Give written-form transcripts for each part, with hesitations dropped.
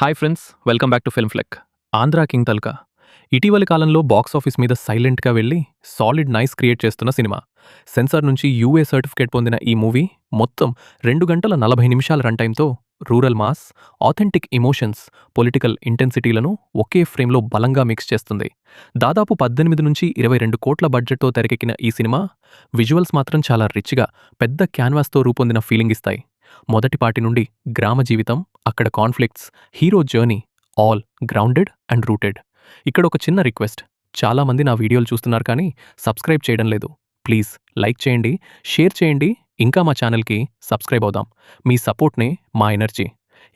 Hi friends, welcome back to film flick. Andhra king Taluka ఇటీవలి కాలంలో box office మీద సైలెంట్గా వెళ్ళి సాలిడ్ నైస్ క్రియేట్ చేస్తున్న సినిమా. సెన్సార్ నుంచి యూఏ సర్టిఫికేట్ పొందిన ఈ మూవీ మొత్తం 2 గంటల 40 నిమిషాల రన్ టైంతో rural mass, authentic emotions, political ఇంటెన్సిటీలను ఒకే ఫ్రేమ్లో బలంగా మిక్స్ చేస్తుంది. దాదాపు 18 నుంచి 22 కోట్ల బడ్జెట్తో తెరకెక్కిన ఈ సినిమా విజువల్స్ మాత్రం చాలా రిచ్గా, పెద్ద క్యాన్వాస్తో రూపొందిన ఫీలింగ్ ఇస్తాయి. మొదటి పాటి నుండి గ్రామ జీవితం, అక్కడ conflicts, hero journey, all grounded and rooted. ఇక్కడ ఒక చిన్న రిక్వెస్ట్, చాలామంది నా వీడియోలు చూస్తున్నారు కానీ సబ్స్క్రైబ్ చేయడం లేదు. ప్లీజ్ లైక్ చేయండి, షేర్ చేయండి, ఇంకా మా ఛానల్కి సబ్స్క్రైబ్ అవుదాం. మీ సపోర్ట్నే మా ఎనర్జీ.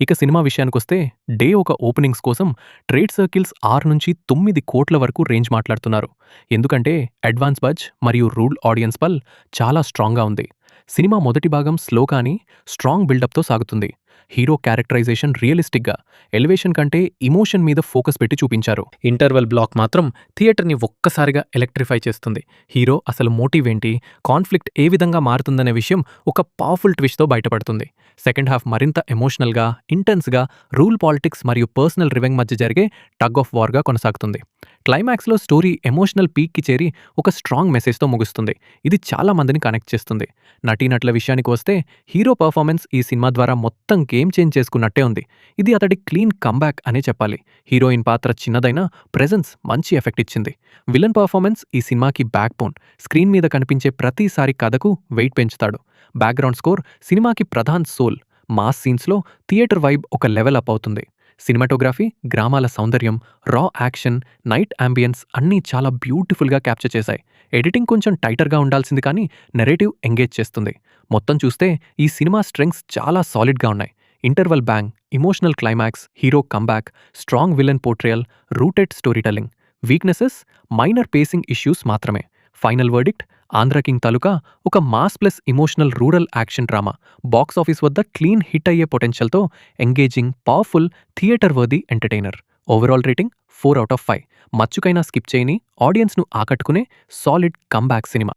ఇక సినిమా విషయానికొస్తే డే ఒక ఓపెనింగ్స్ కోసం ట్రేడ్ సర్కిల్స్ 6 నుంచి 9 కోట్ల వరకు రేంజ్ మాట్లాడుతున్నారు. ఎందుకంటే అడ్వాన్స్ బడ్జ్ మరియు రూల్ ఆడియన్స్ పల్ చాలా స్ట్రాంగ్గా ఉంది. సినిమా మొదటి భాగం స్లో కానీ స్ట్రాంగ్ బిల్డప్తో సాగుతుంది. హీరో క్యారెక్టరైజేషన్ రియలిస్టిక్గా, ఎలివేషన్ కంటే ఇమోషన్ మీద ఫోకస్ పెట్టి చూపించారు. ఇంటర్వెల్ బ్లాక్ మాత్రం థియేటర్ని ఒక్కసారిగా ఎలక్ట్రిఫై చేస్తుంది. హీరో అసలు మోటివ్ ఏంటి, కాన్ఫ్లిక్ట్ ఏ విధంగా మారుతుందనే విషయం ఒక పవర్ఫుల్ ట్విస్ట్తో బయటపడుతుంది. సెకండ్ హాఫ్ మరింత ఎమోషనల్గా, ఇంటెన్స్గా, రూల్ పాలిటిక్స్ మరియు పర్సనల్ రివెంగ్ మధ్య జరిగే టగ్ ఆఫ్ వార్గా కొనసాగుతుంది. క్లైమాక్స్లో స్టోరీ ఎమోషనల్ పీక్కి చేరి ఒక స్ట్రాంగ్ మెసేజ్తో ముగుస్తుంది. ఇది చాలా మందిని కనెక్ట్ చేస్తుంది. నటీనటుల విషయానికి వస్తే హీరో పర్ఫార్మెన్స్ ఈ సినిమా ద్వారా మొత్తం గేమ్ చేంజ్ చేసుకున్నట్టే ఉంది. ఇది అతడి క్లీన్ కంబ్యాక్ అనే చెప్పాలి. హీరోయిన్ పాత్ర చిన్నదైనా ప్రెజెన్స్ మంచి ఎఫెక్ట్ ఇచ్చింది. విలన్ పర్ఫార్మెన్స్ ఈ సినిమాకి బ్యాక్ బోన్. స్క్రీన్ మీద కనిపించే ప్రతిసారి కథకు వెయిట్ పెంచుతాడు. బ్యాక్గ్రౌండ్ స్కోర్ సినిమాకి ప్రధాన్ సోల్. మాస్ సీన్స్లో థియేటర్ వైబ్ ఒక లెవెల్ అప్ అవుతుంది. సినిమాటోగ్రఫీ, గ్రామాల సౌందర్యం, రా యాక్షన్, నైట్ అంబియన్స్ అన్నీ చాలా బ్యూటిఫుల్గా క్యాప్చర్ చేశాయి. ఎడిటింగ్ కొంచెం టైటర్గా ఉండాల్సింది కానీ నెరేటివ్ ఎంగేజ్ చేస్తుంది. మొత్తం చూస్తే ఈ సినిమా స్ట్రెంగ్స్ చాలా సాలిడ్గా ఉన్నాయి. Interval bang, emotional climax, hero comeback, strong villain portrayal, rooted story telling. Weaknesses minor pacing issues మాత్రమే. Final verdict, Andhra king Taluka ఒక mass plus emotional rural action drama. Box office వద్ద క్లీన్ హిట్ అయ్యే పొటెన్షియల్తో engaging, powerful, theatre worthy entertainer. Overall rating 4/5. మచ్చుకైనా skip చేయని, ఆడియన్స్ను ఆకట్టుకునే solid comeback cinema.